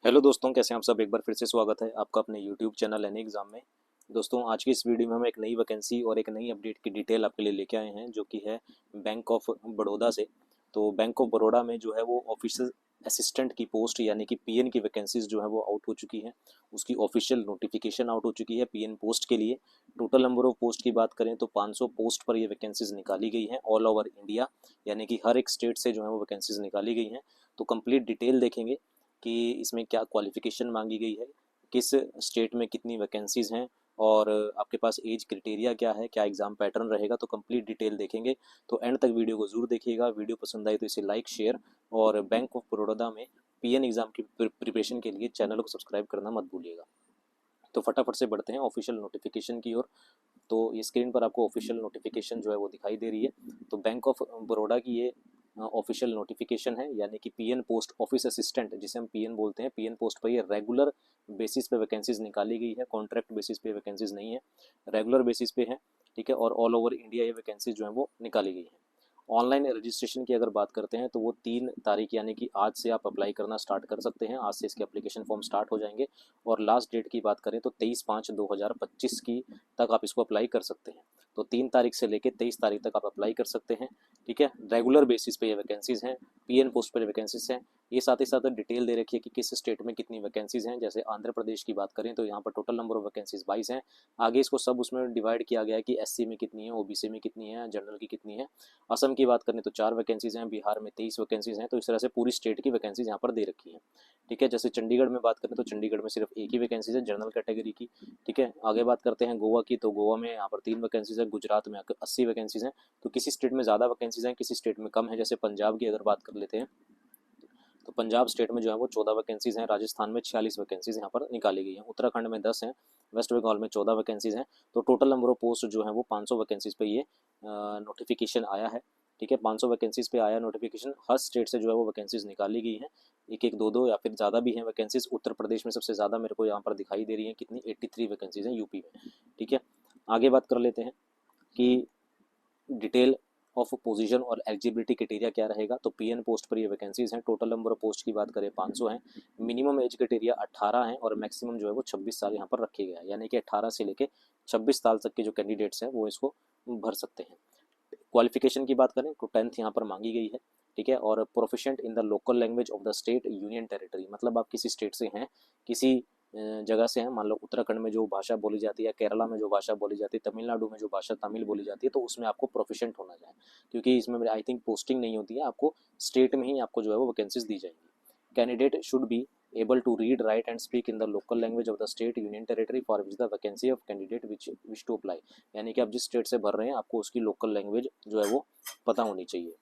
Hello दोस्तों, कैसे हैं आप सब। एक बार फिर से स्वागत है आपका अपने यूट्यूब चैनल एनी एग्जाम में। दोस्तों, आज की इस वीडियो में हम एक नई वैकेंसी और एक नई अपडेट की डिटेल आपके लिए लेके आए हैं, जो कि है बैंक ऑफ बड़ौदा से। तो बैंक ऑफ बड़ौदा में जो है वो ऑफिशियल असिस्टेंट की पोस्ट यानी कि पीएन की वैकेंसीज जो है वो आउट हो चुकी हैं। उसकी ऑफिशियल नोटिफिकेशन आउट हो चुकी है पीएन पोस्ट के लिए। टोटल नंबर ऑफ पोस्ट की बात करें तो 500 पोस्ट पर ये वैकेंसीज निकाली गई हैं ऑल ओवर इंडिया, यानी कि हर एक स्टेट से जो है वो वैकेंसीज निकाली गई हैं। तो कंप्लीट डिटेल देखेंगे कि इसमें क्या क्वालिफिकेशन मांगी गई है, किस स्टेट में कितनी वैकेंसीज हैं, और आपके पास एज क्राइटेरिया क्या है, क्या एग्ज़ाम पैटर्न रहेगा। तो कंप्लीट डिटेल देखेंगे। तो एंड तक वीडियो को ज़रूर देखिएगा। वीडियो पसंद आई तो इसे लाइक शेयर, और बैंक ऑफ बड़ौदा में पीएन एग्ज़ाम की प्रिपरेशन के लिए चैनल को सब्सक्राइब करना मत भूलिएगा। तो फटाफट से बढ़ते हैं ऑफिशियल नोटिफिकेशन की ओर। तो ये स्क्रीन पर आपको ऑफिशियल नोटिफिकेशन जो है वो दिखाई दे रही है। तो बैंक ऑफ बड़ौदा की ये ऑफिशियल नोटिफिकेशन है, यानी कि पीएन पोस्ट ऑफिस असिस्टेंट, जिसे हम पीएन बोलते हैं। पीएन पोस्ट पर ये रेगुलर बेसिस पे वैकेंसीज निकाली गई है, कॉन्ट्रैक्ट बेसिस पे वैकेंसीज नहीं है, रेगुलर बेसिस पे है। ठीक है, और ऑल ओवर इंडिया ये वैकेंसीज जो है वो निकाली गई है। ऑनलाइन रजिस्ट्रेशन की अगर बात करते हैं तो वो 3 तारीख यानी कि आज से आप अप्लाई करना स्टार्ट कर सकते हैं। आज से इसके एप्लीकेशन फॉर्म स्टार्ट हो जाएंगे। और लास्ट डेट की बात करें तो 23/5/2025 की तक आप इसको अप्लाई कर सकते हैं। तो 3 तारीख से लेकर 23 तारीख तक आप अप्लाई कर सकते हैं। ठीक है, रेगुलर बेसिस पे ये वैकेंसीज हैं, पीएन पोस्ट पर वैकेंसीज हैं। ये साथ ही साथ डिटेल दे रखी है कि किस स्टेट में कितनी वैकेंसीज हैं। जैसे आंध्र प्रदेश की बात करें तो यहाँ पर टोटल नंबर ऑफ वैकेंसीज 22 हैं। आगे इसको सब उसमें डिवाइड किया गया है कि एससी में कितनी है, ओबीसी में कितनी है, जनरल की कितनी है। असम की बात करें तो 4 वैकेंसीज हैं, बिहार में 23 वैकेंसीज हैं। तो इस तरह से पूरी स्टेट की वैकेंसीज यहाँ पर दे रखी है। ठीक है, जैसे चंडीगढ़ में बात करें तो चंडीगढ़ में सिर्फ एक ही वैकेंसीज है जनरल कैटेगरी की। ठीक है, आगे बात करते हैं गोवा की, तो गोवा में यहाँ पर 3 वैकेंसीज है, गुजरात में 80 वैकेंसीज हैं। तो किसी स्टेट में ज़्यादा वैकेंसीज हैं, किसी स्टेट में कम है। जैसे पंजाब की अगर बात कर लेते हैं तो पंजाब स्टेट में जो है वो 14 वैकेंसीज हैं, राजस्थान में 46 वैकेंसीज यहाँ पर निकाली गई हैं, उत्तराखंड में 10 हैं, वेस्ट बंगाल में 14 वैकेंसीज हैं। तो टोटल नंबर ऑफ पोस्ट जो है वो 500 वैकेंसीज पे ये नोटिफिकेशन आया है। ठीक है, 500 वैकेंसीज पे आया नोटिफिकेशन। हर स्टेट से जो है वो वैकेंसीज निकाली गई हैं, एक एक दो दो या फिर ज़्यादा भी हैं वैकेंसीज। उत्तर प्रदेश में सबसे ज़्यादा मेरे को यहाँ पर दिखाई दे रही है, कितनी 83 वैकेंसीज हैं यूपी में। ठीक है, आगे बात कर लेते हैं कि डिटेल ऑफ पोजीशन और एलिजिबिलिटी क्राइटेरिया क्या रहेगा। तो पीएन पोस्ट पर ये वैकेंसीज हैं। टोटल नंबर ऑफ पोस्ट की बात करें 500 हैं। मिनिमम एज क्राइटेरिया 18 है और मैक्सिमम जो है वो 26 साल यहाँ पर रखे गया है, यानी कि 18 से लेके 26 साल तक के जो कैंडिडेट्स हैं वो इसको भर सकते हैं। क्वालिफिकेशन की बात करें तो 10th यहाँ पर मांगी गई है। ठीक है, और proficient in the local language of the state union territory, मतलब आप किसी स्टेट से हैं, किसी जगह से हैं, मान लो उत्तराखंड में जो भाषा बोली जाती है, केरला में जो भाषा बोली जाती है, तमिलनाडु में जो भाषा तमिल बोली जाती है, तो उसमें आपको प्रोफिशिएंट होना चाहिए, क्योंकि इसमें आई थिंक पोस्टिंग नहीं होती है, आपको स्टेट में ही आपको जो है वो वैकेंसीज दी जाएंगी। Candidate should be able to read, write and speak in the local language of the state union territory for which the vacancy of candidate which wish to apply, यानी कि आप जिस स्टेट से भर रहे हैं आपको उसकी लोकल लैंग्वेज जो है वो पता होनी चाहिए।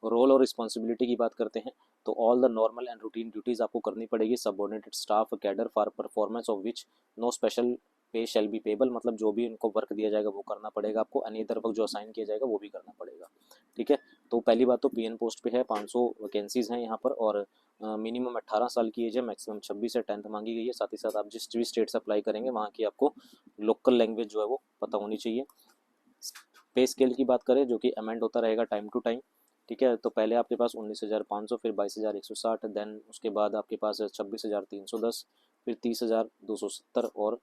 रोल और रिस्पॉन्सिबिलिटी की बात करते हैं तो all the normal and routine duties आपको करनी पड़ेगी। Subordinated staff cadre for performance of which no special pay shall be payable, मतलब जो भी उनको वर्क दिया जाएगा वो करना पड़ेगा आपको। एनी अदर वर्क जो असाइन किया जाएगा वो भी करना पड़ेगा। ठीक है, तो पहली बात तो पीएन पोस्ट पे है, 500 वैकेंसीज हैं यहाँ पर, और मिनिमम 18 साल की एज है, मैक्सिमम 26 से 10th मांगी गई है। साथ ही साथ आप जिस भी स्टेट से अप्लाई करेंगे वहाँ की आपको लोकल लैंग्वेज जो है वो पता होनी चाहिए। पे स्केल की बात करें जो कि अमेंड होता रहेगा टाइम टू टाइम। ठीक है, तो पहले आपके पास 19,500, फिर 22,160, देन उसके बाद आपके पास 26,310, फिर 30,270, और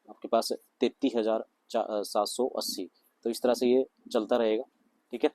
आपके पास 33,780। तो इस तरह से ये चलता रहेगा। ठीक है,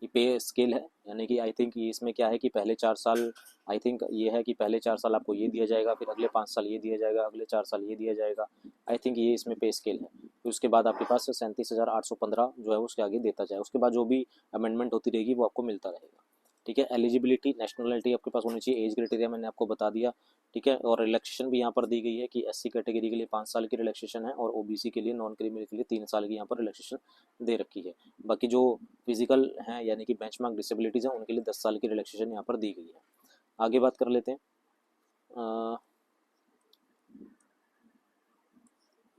ये पे स्केल है, यानी कि आई थिंक ये इसमें क्या है कि पहले 4 साल, आई थिंक ये है कि पहले 4 साल आपको ये दिया जाएगा, फिर अगले 5 साल ये दिया जाएगा, अगले 4 साल ये दिया जाएगा। आई थिंक ये इसमें पे स्केल है। फिर उसके बाद आपके पास 37,815 जो है उसके आगे देता जाए, उसके बाद जो भी अमेंडमेंट होती रहेगी वो आपको मिलता रहेगा। ठीक है, एलिजिबिलिटी नेशनलिटी आपके पास होनी चाहिए, एज क्राइटेरिया मैंने आपको बता दिया। ठीक है, और रिलैक्सेशन भी यहाँ पर दी गई है कि एससी कैटेगरी के लिए 5 साल की रिलैक्सेशन है, और ओबीसी के लिए नॉन क्रिमिनल के लिए 3 साल की यहाँ पर रिलैक्सेशन दे रखी है। बाकी जो फिजिकल हैं यानी कि बेंचमार्क डिसेबिलिटीज़ हैं उनके लिए 10 साल की रिलैक्सेशन यहाँ पर दी गई है। आगे बात कर लेते हैं,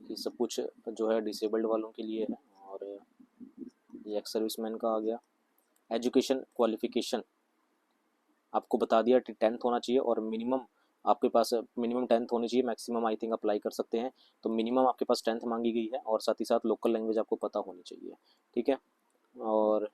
ये सब कुछ जो है डिसेबल्ड वालों के लिए है, और ये एक्स सर्विसमैन का आ गया। एजुकेशन क्वालिफिकेशन आपको बता दिया, 10th होना चाहिए, और मिनिमम आपके पास मिनिमम 10th होनी चाहिए, मैक्सिमम आई थिंक अप्लाई कर सकते हैं। तो मिनिमम आपके पास 10th मांगी गई है, और साथ ही साथ लोकल लैंग्वेज आपको पता होनी चाहिए। ठीक है, और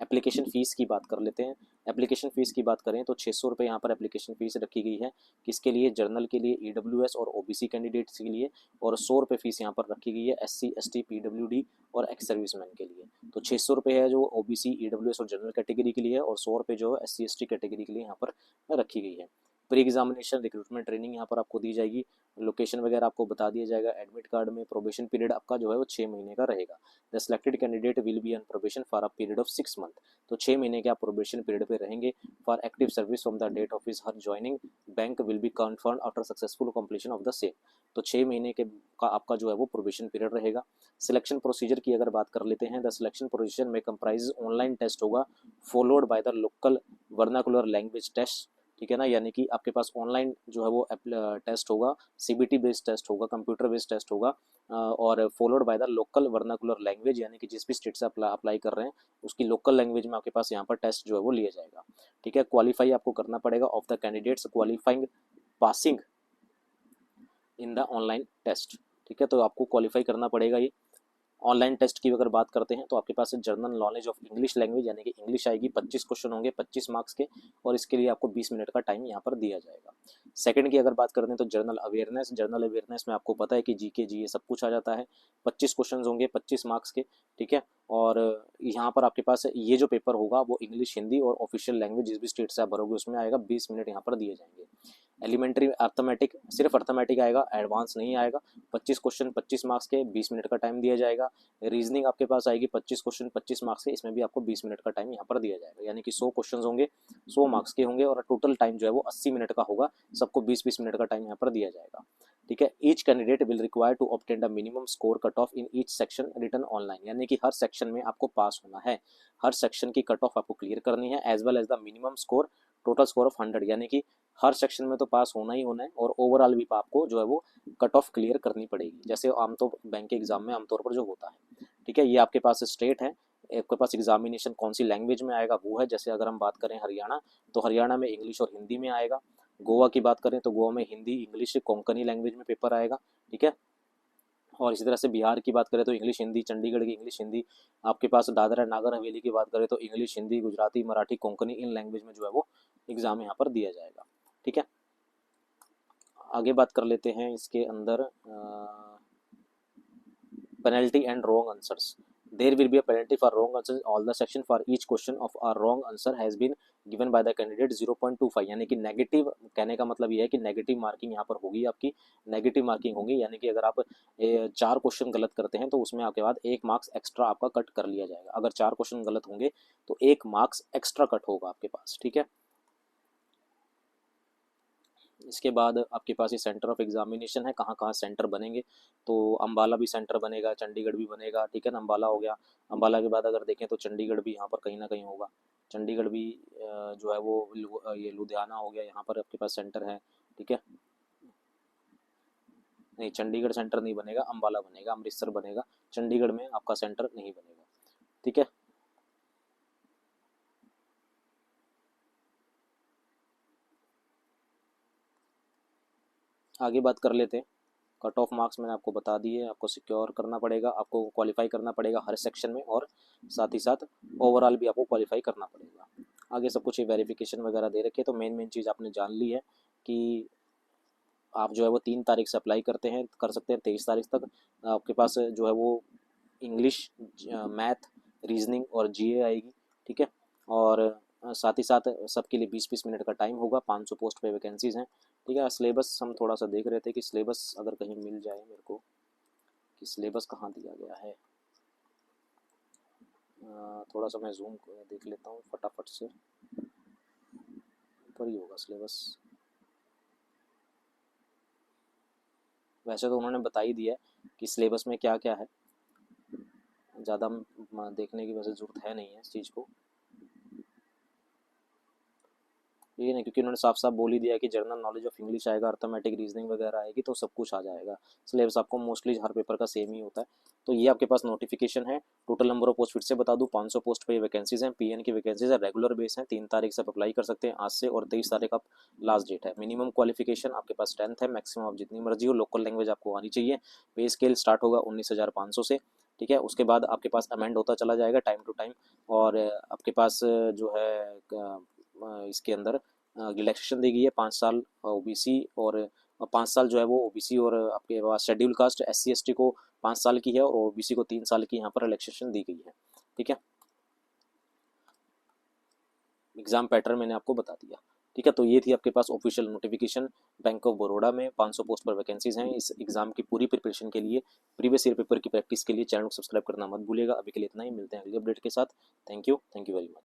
एप्लीकेशन फ़ीस की बात कर लेते हैं। एप्लीकेशन फ़ीस की बात करें तो 600 रुपये यहाँ पर एप्लीकेशन फ़ीस रखी गई है। किसके लिए? जर्नल के लिए, ईडब्ल्यूएस और ओबीसी कैंडिडेट्स के लिए। और 100 रुपये फ़ीस यहाँ पर रखी गई है एससी, एसटी, पीडब्ल्यूडी और एक्स सर्विसमैन के लिए। तो 600 रुपये है जो ओबीसी, ईडब्ल्यूएस और जनरल कैटेगरी के लिए है, और 100 रुपये जो है एससी, एसटी कैटेगरी के लिए यहाँ पर रखी गई है। प्री एग्जामिनेशन रिक्रूटमेंट ट्रेनिंग यहाँ पर आपको दी जाएगी। लोकेशन वगैरह आपको बता दिया जाएगा एडमिट कार्ड में। प्रोबेशन पीरियड आपका जो है वो 6 महीने का रहेगा। The selected candidate will be on probation for a period of 6 month. तो 6 महीने के आप प्रोबेशन पीरियड पे रहेंगे। For active service from the date of his her joining bank will be confirmed after successful completion of the same. तो 6 महीने के का आपका जो है वो प्रोबेशन पीरियड रहेगा। सिलेक्शन प्रोसीजर की अगर बात कर लेते हैं, द सिलेक्शन प्रोसीजर में कंप्राइज ऑनलाइन टेस्ट होगा followed by the local vernacular language test. ठीक है ना, यानी कि आपके पास ऑनलाइन जो है वो टेस्ट होगा, सीबीटी बेस्ड टेस्ट होगा, कंप्यूटर बेस्ड टेस्ट होगा, और followed by the local vernacular language, यानी कि जिस भी स्टेट से अप्लाई कर रहे हैं उसकी लोकल लैंग्वेज में आपके पास यहाँ पर टेस्ट जो है वो लिया जाएगा। ठीक है, क्वालिफाई आपको करना पड़ेगा of the candidates qualifying passing in the online test. ठीक है, तो आपको क्वालिफाई करना पड़ेगा ये। ऑनलाइन टेस्ट की अगर बात करते हैं तो आपके पास general knowledge of English language यानी कि इंग्लिश आएगी। 25 क्वेश्चन होंगे 25 मार्क्स के, और इसके लिए आपको 20 मिनट का टाइम यहाँ पर दिया जाएगा। सेकंड की अगर बात करते हैं तो जनरल अवेयरनेस। जनरल अवेयरनेस में आपको पता है कि जीके जीए सब कुछ आ जाता है। 25 क्वेश्चन होंगे 25 मार्क्स के। ठीक है, और यहाँ पर आपके पास ये जो पेपर होगा वो इंग्लिश, हिंदी और ऑफिशियल लैंग्वेज जिस भी स्टेट से आप भरोगे उसमें आएगा। 20 मिनट यहाँ पर दिए जाएंगे। एलिमेंट्री अर्थमेटिक, सिर्फ अर्थमेटिक आएगा, एडवांस नहीं आएगा। 25 क्वेश्चन 25 मार्क्स के, 20 मिनट का टाइम दिया जाएगा। रीजनिंग आपके पास आएगी 25 क्वेश्चन 25 मार्क्स के, इसमें भी आपको 20 मिनट का टाइम यहाँ पर दिया जाएगा। यानी कि 100 क्वेश्चन होंगे 100 मार्क्स के होंगे, और टोटल टाइम जो है वो 80 मिनट का होगा। सबको 20-20 मिनट का टाइम यहाँ पर दिया जाएगा। ठीक है, each candidate will require to obtain the minimum score cut off in each section written online, यानी कि हर सेक्शन में आपको पास होना है। हर सेक्शन की कट ऑफ आपको क्लियर करनी है, as well as the minimum score total score of 100, यानी कि हर सेक्शन में तो पास होना ही होना है, और ओवरऑल भी आपको जो है वो कट ऑफ क्लियर करनी पड़ेगी, जैसे आमतौर बैंक के एग्जाम में आमतौर पर जो होता है। ठीक है, ये आपके पास स्टेट है। आपके पास एग्जामिनेशन कौन सी लैंग्वेज में आएगा वो है, जैसे अगर हम बात करें हरियाणा, तो हरियाणा में इंग्लिश और हिंदी में आएगा। गोवा की बात करें तो गोवा में हिंदी, इंग्लिश, कोंकणी लैंग्वेज में पेपर आएगा। ठीक है, और इसी तरह से बिहार की बात करें तो इंग्लिश हिंदी, चंडीगढ़ की इंग्लिश हिंदी। आपके पास दादरा नागर हवेली की बात करें तो English, Hindi, Gujarati, Marathi, Konkani, in language में जो है वो एग्जाम यहाँ पर दिया जाएगा। ठीक है, आगे बात कर लेते हैं इसके अंदर penalty and wrong answers. There will be a penalty for wrong answer all the section for each question of a wrong answer has been given by the candidate 0.25, यानी कि नेगेटिव, कहने का मतलब ये है कि नेगेटिव मार्किंग यहाँ पर होगी आपकी। नेगेटिव मार्किंग होगी, यानी कि अगर आप 4 क्वेश्चन गलत करते हैं तो उसमें आपके बाद 1 मार्क्स एक्स्ट्रा आपका कट कर लिया जाएगा। अगर 4 क्वेश्चन गलत होंगे तो 1 मार्क्स एक्स्ट्रा कट होगा आपके पास। ठीक है, इसके बाद आपके पास ये सेंटर ऑफ एग्जामिनेशन है, कहाँ कहाँ सेंटर बनेंगे। तो अम्बाला भी सेंटर बनेगा, चंडीगढ़ भी बनेगा। ठीक है ना, अम्बाला हो गया। अम्बाला के बाद अगर देखें तो चंडीगढ़ भी यहाँ पर कहीं ना कहीं होगा। चंडीगढ़ भी जो है वो ये लुधियाना हो गया, यहाँ पर आपके पास सेंटर है। ठीक है, नहीं, चंडीगढ़ सेंटर नहीं बनेगा, अम्बाला बनेगा, अमृतसर बनेगा, चंडीगढ़ में आपका सेंटर नहीं बनेगा। ठीक है, आगे बात कर लेते हैं। कट ऑफ मार्क्स मैंने आपको बता दिए, आपको सिक्योर करना पड़ेगा, आपको क्वालिफाई करना पड़ेगा हर सेक्शन में, और साथ ही साथ ओवरऑल भी आपको क्वालिफाई करना पड़ेगा। आगे सब कुछ वेरिफिकेशन वगैरह दे रखे, तो मेन चीज़ आपने जान ली है कि आप जो है वो 3 तारीख से अप्लाई कर सकते हैं 23 तारीख तक। आपके पास जो है वो इंग्लिश, मैथ, रीजनिंग और जीए आएगी। ठीक है, और साथ ही साथ सबके लिए 20-20 मिनट का टाइम होगा। 500 पोस्ट पे वैकेंसीज हैं। ठीक है, सिलेबस हम थोड़ा सा देख रहे थे कि सिलेबस अगर कहीं मिल जाए मेरे को कि सिलेबस कहाँ दिया गया है। थोड़ा सा मैं जूम देख लेता हूँ फटाफट से, ऊपर ही होगा सिलेबस। वैसे तो उन्होंने बता ही दिया है कि सिलेबस में क्या क्या है, ज़्यादा देखने की वैसे ज़रूरत है नहीं है इस चीज़ को। ये नहीं, क्योंकि उन्होंने साफ साफ बोल ही दिया कि जनरल नॉलेज ऑफ इंग्लिश आएगा, अर्थमेटिक, रीजनिंग वगैरह आएगी, तो सब कुछ आ जाएगा। सिलेबस आपको मोस्टली हर पेपर का सेम ही होता है। तो ये आपके पास नोटिफिकेशन है। टोटल नंबर ऑफ पोस्ट फिर से बता दूं, 500 पोस्ट पे वैकेंसीज हैं। पीएन की वैकेंसीज है, रेगुलर बेस है। 3 तारीख से आप अप्लाई कर सकते हैं आज से, और 23 तारीख आप लास्ट डेट है। मिनिमम क्वालिफिकेशन आपके पास 10th है, मैक्सिमम आप जितनी मर्जी हो। लोकल लैंग्वेज आपको आनी चाहिए। पे स्केल स्टार्ट होगा 19,500 से। ठीक है। उसके बाद आपके पास अमेंड होता चला जाएगा टाइम टू टाइम, और आपके पास जो है इसके अंदर रिलैक्सेशन दी गई है 5 साल ओबीसी, और 5 साल जो है वो ओबीसी, और आपके पास शेड्यूल कास्ट SC ST को 5 साल की है, और ओबीसी को 3 साल की यहाँ पर रिलैक्सेशन दी गई है। ठीक है, एग्जाम पैटर्न मैंने आपको बता दिया। ठीक है, तो ये थी आपके पास official notification. Bank of Baroda में 500 पोस्ट पर वैकेंसीज हैं। इस एग्जाम की पूरी प्रिपरेशन के लिए, प्रीवियस ईयर पेपर की प्रैक्टिस के लिए चैनल को सब्सक्राइब करना मत भूलिएगा। अभी के लिए इतना ही, मिलते हैं अगली अपडेट के साथ। Thank you very much.